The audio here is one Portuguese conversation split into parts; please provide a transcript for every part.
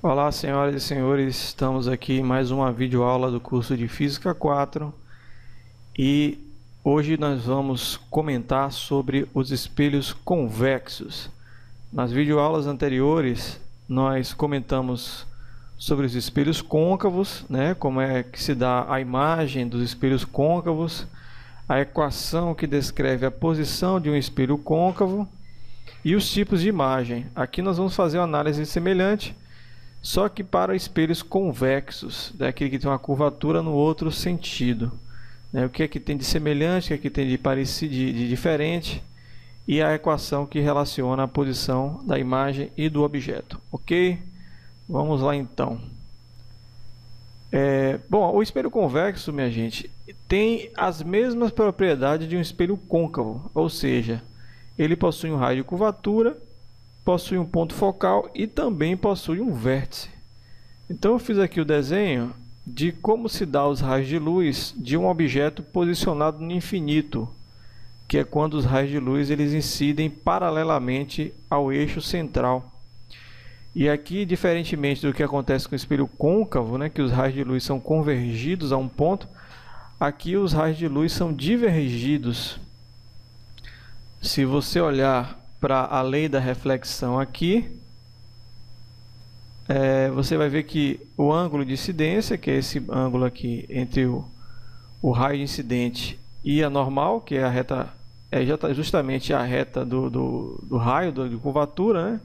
Olá, senhoras e senhores, estamos aqui em mais uma videoaula do curso de Física 4 e hoje nós vamos comentar sobre os espelhos convexos. Nas videoaulas anteriores nós comentamos sobre os espelhos côncavos, como é que se dá a imagem dos espelhos côncavos, a equação que descreve a posição de um espelho côncavo e os tipos de imagem. Aqui nós vamos fazer uma análise semelhante, só que para espelhos convexos, daquele que tem uma curvatura no outro sentido. O que é que tem de semelhante, o que é que tem de parecido, de diferente, e a equação que relaciona a posição da imagem e do objeto. Ok? Vamos lá então. Bom, o espelho convexo, minha gente, tem as mesmas propriedades de um espelho côncavo, ou seja, ele possui um raio de curvatura, possui um ponto focal e também possui um vértice. Então eu fiz aqui o desenho de como se dá os raios de luz de um objeto posicionado no infinito, que é quando os raios de luz eles incidem paralelamente ao eixo central. E aqui, diferentemente do que acontece com o espelho côncavo, que os raios de luz são convergidos a um ponto, aqui os raios de luz são divergidos. Se você olhar para a lei da reflexão aqui, você vai ver que o ângulo de incidência, que é esse ângulo aqui entre o raio incidente e a normal, que é a reta, justamente a reta do raio de curvatura,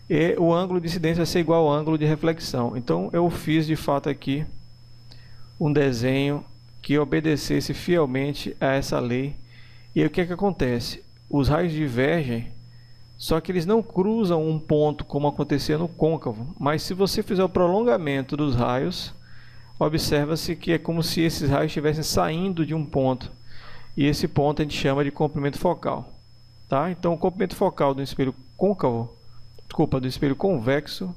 e o ângulo de incidência vai ser igual ao ângulo de reflexão. Então eu fiz de fato aqui um desenho que obedecesse fielmente a essa lei. E aí, o que é que acontece? Os raios divergem, só que eles não cruzam um ponto como acontecia no côncavo, mas se você fizer o prolongamento dos raios, observa-se que é como se esses raios estivessem saindo de um ponto, e esse ponto a gente chama de comprimento focal. Tá? Então o comprimento focal do espelho do espelho convexo,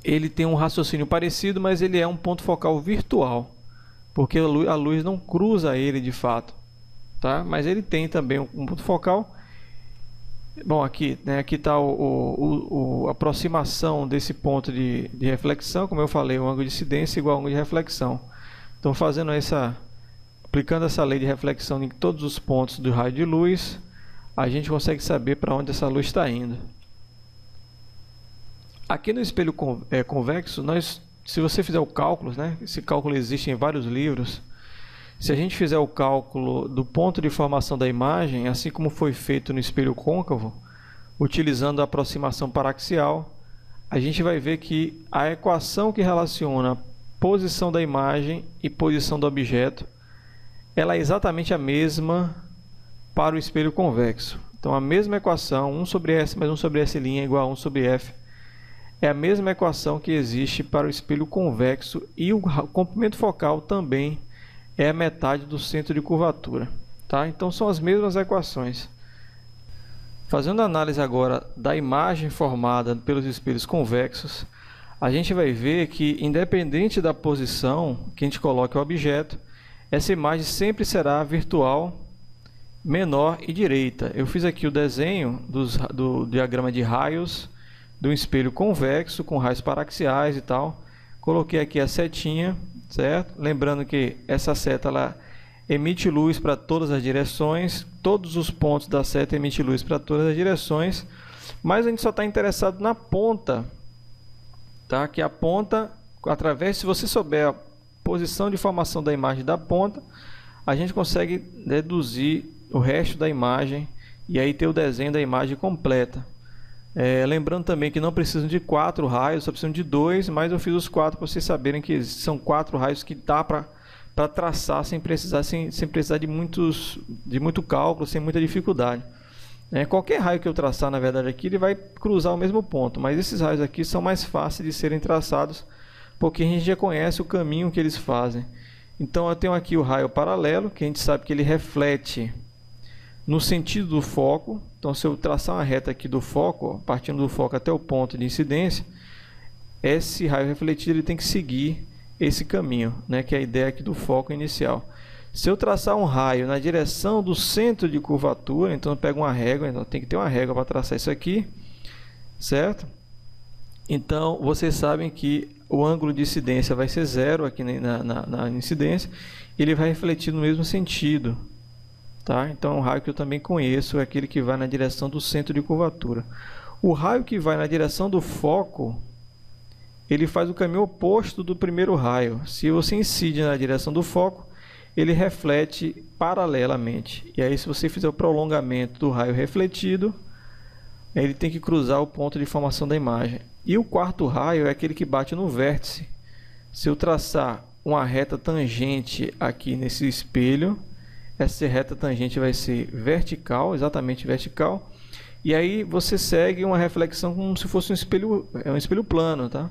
ele tem um raciocínio parecido, mas ele é um ponto focal virtual, porque a luz não cruza ele de fato. Tá? Mas ele tem também um ponto focal. Bom, aqui está a aproximação desse ponto de reflexão, como eu falei, o ângulo de incidência igual ao ângulo de reflexão. Então, aplicando essa lei de reflexão em todos os pontos do raio de luz, a gente consegue saber para onde essa luz está indo. Aqui no espelho convexo, se você fizer o cálculo, esse cálculo existe em vários livros. Se a gente fizer o cálculo do ponto de formação da imagem, assim como foi feito no espelho côncavo, utilizando a aproximação paraxial, a gente vai ver que a equação que relaciona a posição da imagem e posição do objeto, ela é exatamente a mesma para o espelho convexo. Então, a mesma equação, 1 sobre S mais 1 sobre S' é igual a 1 sobre F, é a mesma equação que existe para o espelho convexo, e o comprimento focal também é a metade do centro de curvatura. Tá? Então são as mesmas equações. Fazendo a análise agora da imagem formada pelos espelhos convexos, a gente vai ver que, independente da posição que a gente coloque o objeto, essa imagem sempre será virtual, menor e direita. Eu fiz aqui o desenho do diagrama de raios do espelho convexo com raios paraxiais e tal. Coloquei aqui a setinha, certo? Lembrando que essa seta ela emite luz para todas as direções, todos os pontos da seta emitem luz para todas as direções, mas a gente só está interessado na ponta, tá? Que a ponta, se você souber a posição de formação da imagem da ponta, a gente consegue deduzir o resto da imagem e aí ter o desenho da imagem completa. Lembrando também que não precisam de 4 raios, só precisam de 2, mas eu fiz os 4 para vocês saberem que são 4 raios que dá para traçar sem precisar de muito cálculo, sem muita dificuldade. Qualquer raio que eu traçar, na verdade, aqui ele vai cruzar o mesmo ponto, mas esses raios aqui são mais fáceis de serem traçados, porque a gente já conhece o caminho que eles fazem. Então eu tenho aqui o raio paralelo, que a gente sabe que ele reflete no sentido do foco. Então, se eu traçar uma reta aqui do foco, partindo do foco até o ponto de incidência, esse raio refletido ele tem que seguir esse caminho, que é a ideia aqui do foco inicial. Se eu traçar um raio na direção do centro de curvatura, então eu pego uma régua, então tem que ter uma régua para traçar isso aqui, certo? Então, vocês sabem que o ângulo de incidência vai ser zero aqui na incidência, ele vai refletir no mesmo sentido. Tá? Então, o raio que eu também conheço é aquele que vai na direção do centro de curvatura. O raio que vai na direção do foco, ele faz o caminho oposto do primeiro raio. Se você incide na direção do foco, ele reflete paralelamente. E aí, se você fizer o prolongamento do raio refletido, ele tem que cruzar o ponto de formação da imagem. E o quarto raio é aquele que bate no vértice. Se eu traçar uma reta tangente aqui nesse espelho, essa reta tangente vai ser vertical, exatamente vertical. E aí você segue uma reflexão como se fosse um espelho plano, tá?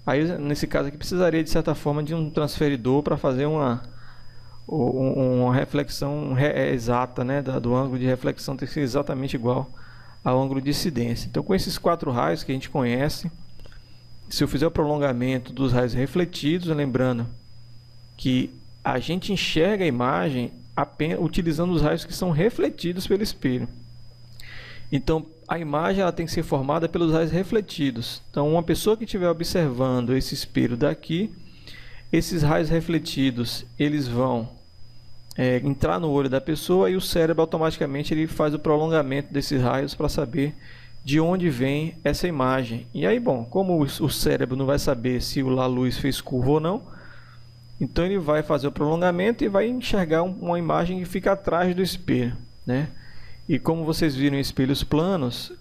Aí, nesse caso aqui, precisaria de certa forma de um transferidor para fazer uma reflexão exata, né? Do ângulo de reflexão tem que ser exatamente igual ao ângulo de incidência. Então, com esses 4 raios que a gente conhece, se eu fizer o prolongamento dos raios refletidos, lembrando que a gente enxerga a imagem apenas utilizando os raios que são refletidos pelo espelho. Então, a imagem ela tem que ser formada pelos raios refletidos. Então, uma pessoa que estiver observando esse espelho daqui, esses raios refletidos, eles vão entrar no olho da pessoa, e o cérebro automaticamente ele faz o prolongamento desses raios para saber de onde vem essa imagem. E aí, bom, como o cérebro não vai saber se a luz fez curva ou não, então ele vai fazer o prolongamento e vai enxergar uma imagem que fica atrás do espelho, né? E como vocês viram em espelhos planos,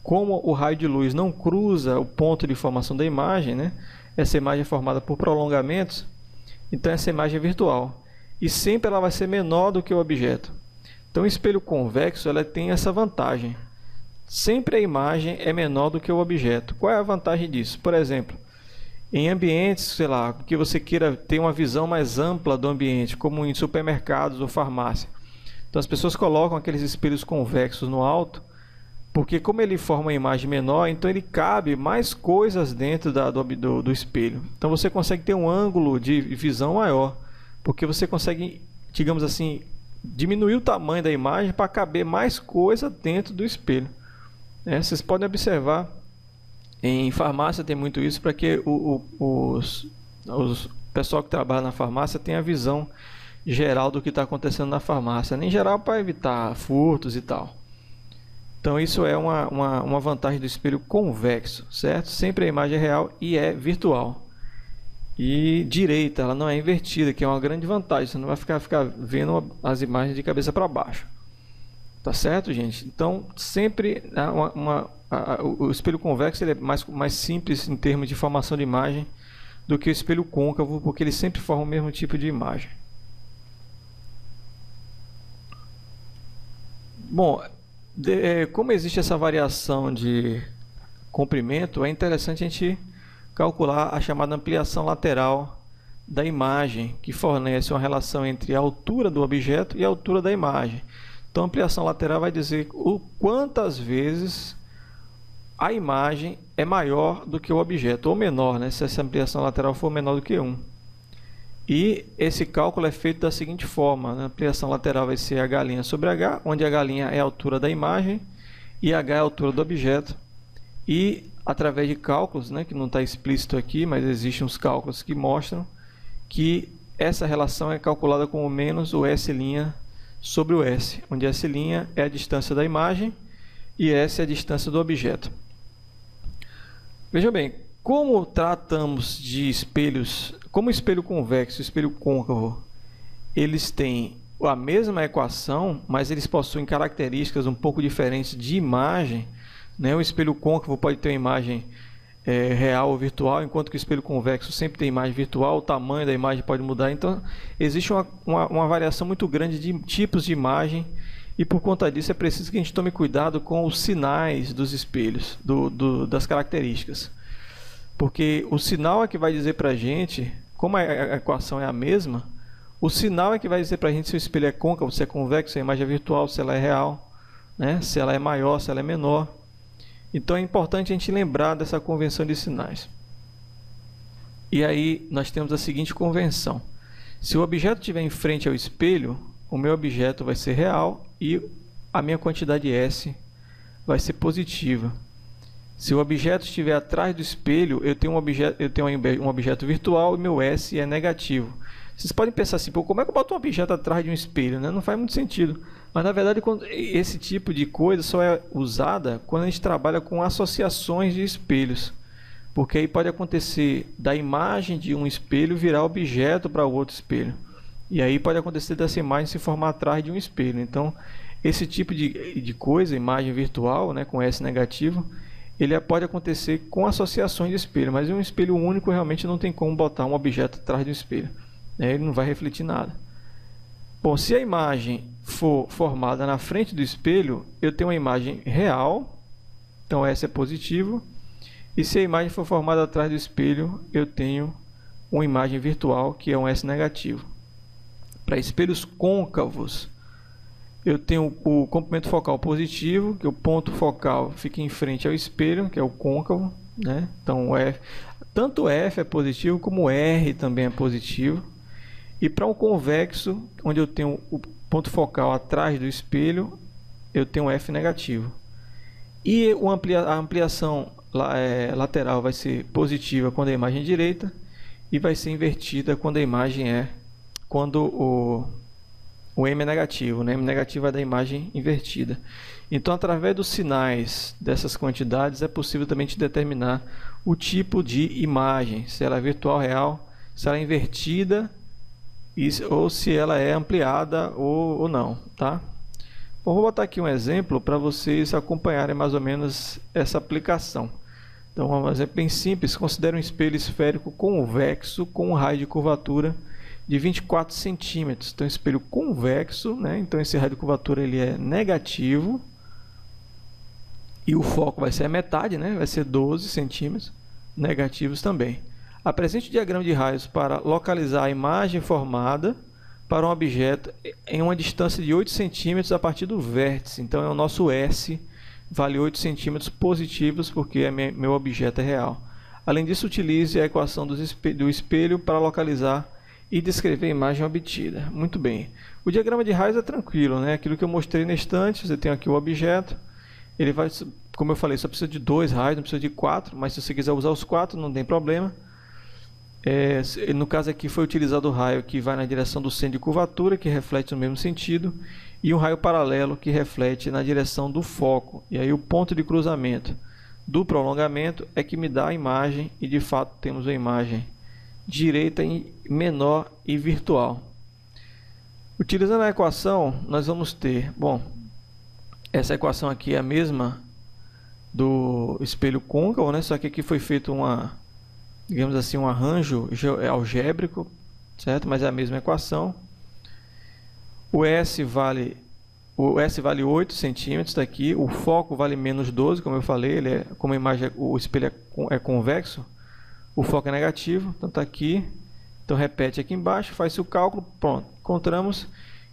como o raio de luz não cruza o ponto de formação da imagem, né? Essa imagem é formada por prolongamentos, então essa imagem é virtual. E sempre ela vai ser menor do que o objeto. Então o espelho convexo ela tem essa vantagem. Sempre a imagem é menor do que o objeto. Qual é a vantagem disso? Por exemplo, em ambientes, sei lá, que você queira ter uma visão mais ampla do ambiente, como em supermercados ou farmácia. Então as pessoas colocam aqueles espelhos convexos no alto, porque como ele forma uma imagem menor, então ele cabe mais coisas dentro do espelho. Então você consegue ter um ângulo de visão maior, porque você consegue, digamos assim, diminuir o tamanho da imagem para caber mais coisa dentro do espelho. Vocês podem observar, em farmácia tem muito isso, para que o pessoal que trabalha na farmácia tenha a visão geral do que está acontecendo na farmácia, nem geral para evitar furtos e tal. Então isso é uma vantagem do espelho convexo, certo? Sempre a imagem é real e é virtual. E direita, ela não é invertida, que é uma grande vantagem. Você não vai ficar vendo as imagens de cabeça para baixo. Tá certo, gente? Então, sempre o espelho convexo ele é mais simples em termos de formação de imagem do que o espelho côncavo, porque ele sempre forma o mesmo tipo de imagem. Bom, como existe essa variação de comprimento, é interessante a gente calcular a chamada ampliação lateral da imagem, que fornece uma relação entre a altura do objeto e a altura da imagem. Então, a ampliação lateral vai dizer quantas vezes a imagem é maior do que o objeto, ou menor, né? Se essa ampliação lateral for menor do que 1. E esse cálculo é feito da seguinte forma, né? A ampliação lateral vai ser H' sobre H, onde H' é a altura da imagem e H é a altura do objeto. E através de cálculos, né, que não está explícito aqui, mas existem uns cálculos que mostram que essa relação é calculada como menos o S' sobre o S, onde S' é a distância da imagem e S é a distância do objeto. Veja bem, como tratamos de espelhos, como o espelho convexo e o espelho côncavo, eles têm a mesma equação, mas eles possuem características um pouco diferentes de imagem, né? O espelho côncavo pode ter uma imagem real ou virtual, enquanto que o espelho convexo sempre tem imagem virtual, o tamanho da imagem pode mudar. Então, existe uma variação muito grande de tipos de imagem, e por conta disso é preciso que a gente tome cuidado com os sinais dos espelhos, das características. Porque o sinal é que vai dizer para a gente, como a equação é a mesma, o sinal é que vai dizer para a gente se o espelho é côncavo, se é convexo, se a imagem é virtual, se ela é real, né? Se ela é maior, se ela é menor. Então é importante a gente lembrar dessa convenção de sinais. E aí nós temos a seguinte convenção. Se o objeto estiver em frente ao espelho, o meu objeto vai ser real e a minha quantidade S vai ser positiva. Se o objeto estiver atrás do espelho, eu tenho um objeto virtual e meu S é negativo. Vocês podem pensar assim, pô, como é que eu boto um objeto atrás de um espelho, né? Não faz muito sentido. Mas na verdade, esse tipo de coisa só é usada quando a gente trabalha com associações de espelhos. Porque aí pode acontecer da imagem de um espelho virar objeto para o outro espelho. E aí pode acontecer dessa imagem se formar atrás de um espelho. Então, esse tipo de coisa, imagem virtual, né, com S negativo, ele pode acontecer com associações de espelho, mas em um espelho único realmente não tem como botar um objeto atrás do espelho, né? Ele não vai refletir nada. Bom, se a imagem for formada na frente do espelho, eu tenho uma imagem real, então S é positivo, e se a imagem for formada atrás do espelho, eu tenho uma imagem virtual, que é um S negativo. Para espelhos côncavos, eu tenho o comprimento focal positivo, que o ponto focal fica em frente ao espelho, que é o côncavo, né? Então, tanto F é positivo como R também é positivo. E para um convexo, onde eu tenho o ponto focal atrás do espelho, eu tenho F negativo. E a ampliação lateral vai ser positiva quando a imagem é direita e vai ser invertida quando o M é negativo, né? M negativo é da imagem invertida. Então, através dos sinais dessas quantidades, é possível também te determinar o tipo de imagem, se ela é virtual, real, se ela é invertida ou se ela é ampliada ou não, tá? Bom, vou botar aqui um exemplo para vocês acompanharem mais ou menos essa aplicação. Então, um exemplo bem simples: considere um espelho esférico convexo com um raio de curvatura de 24 centímetros. Então, espelho convexo, né? Então esse raio de curvatura ele é negativo e o foco vai ser a metade, né? Vai ser 12 centímetros, negativos também. Apresente o diagrama de raios para localizar a imagem formada para um objeto em uma distância de 8 centímetros a partir do vértice. Então, é o nosso S, vale 8 centímetros positivos, porque meu objeto é real. Além disso, utilize a equação do espelho para localizar e descrever a imagem obtida. Muito bem. O diagrama de raios é tranquilo, né? Aquilo que eu mostrei na estante, você tem aqui o objeto. Ele vai, como eu falei, só precisa de 2 raios, não precisa de 4, mas se você quiser usar os 4, não tem problema. No caso aqui foi utilizado o raio que vai na direção do centro de curvatura, que reflete no mesmo sentido, e um raio paralelo que reflete na direção do foco. E aí o ponto de cruzamento do prolongamento é que me dá a imagem, e de fato temos a imagem direita em menor e virtual. Utilizando a equação, nós vamos ter, bom, essa equação aqui é a mesma do espelho côncavo, né? Só que aqui foi feito digamos assim, um arranjo algébrico, certo? Mas é a mesma equação. O S vale 8 centímetros daqui, o foco vale menos 12, como eu falei, como a imagem, o espelho é convexo, o foco é negativo, então está aqui. Então repete aqui embaixo, faz-se o cálculo, pronto. Encontramos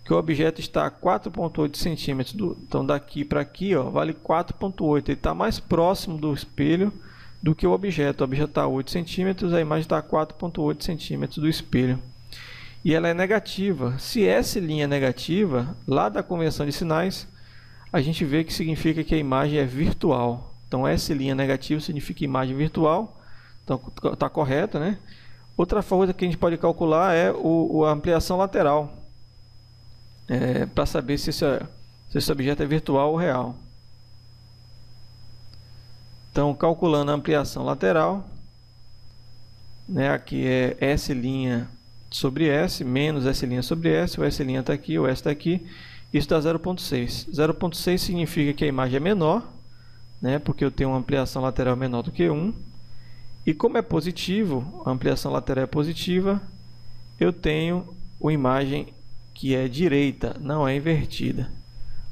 que o objeto está a 4,8 centímetros. Então daqui para aqui, ó, vale 4,8. Ele está mais próximo do espelho do que o objeto. O objeto está a 8 centímetros, a imagem está a 4,8 centímetros do espelho. E ela é negativa. Se S' é negativa, lá da convenção de sinais, a gente vê que significa que a imagem é virtual. Então S' negativo significa imagem virtual. Então está correto, né? Outra forma que a gente pode calcular é a ampliação lateral, para saber se esse objeto é virtual ou real. Então, calculando a ampliação lateral, né, aqui é S' sobre S, menos S' sobre S, o S' está aqui, o S está aqui, isso dá 0,6. 0,6 significa que a imagem é menor, né, porque eu tenho uma ampliação lateral menor do que 1. E como é positivo, a ampliação lateral é positiva, eu tenho uma imagem que é direita, não é invertida.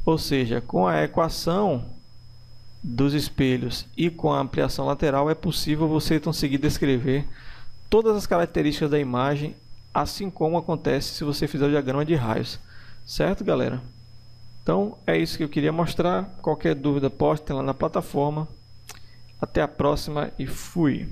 Ou seja, com a equação dos espelhos e com a ampliação lateral é possível você conseguir descrever todas as características da imagem, assim como acontece se você fizer o diagrama de raios. Certo, galera? Então, é isso que eu queria mostrar. Qualquer dúvida, poste lá na plataforma. Até a próxima e fui!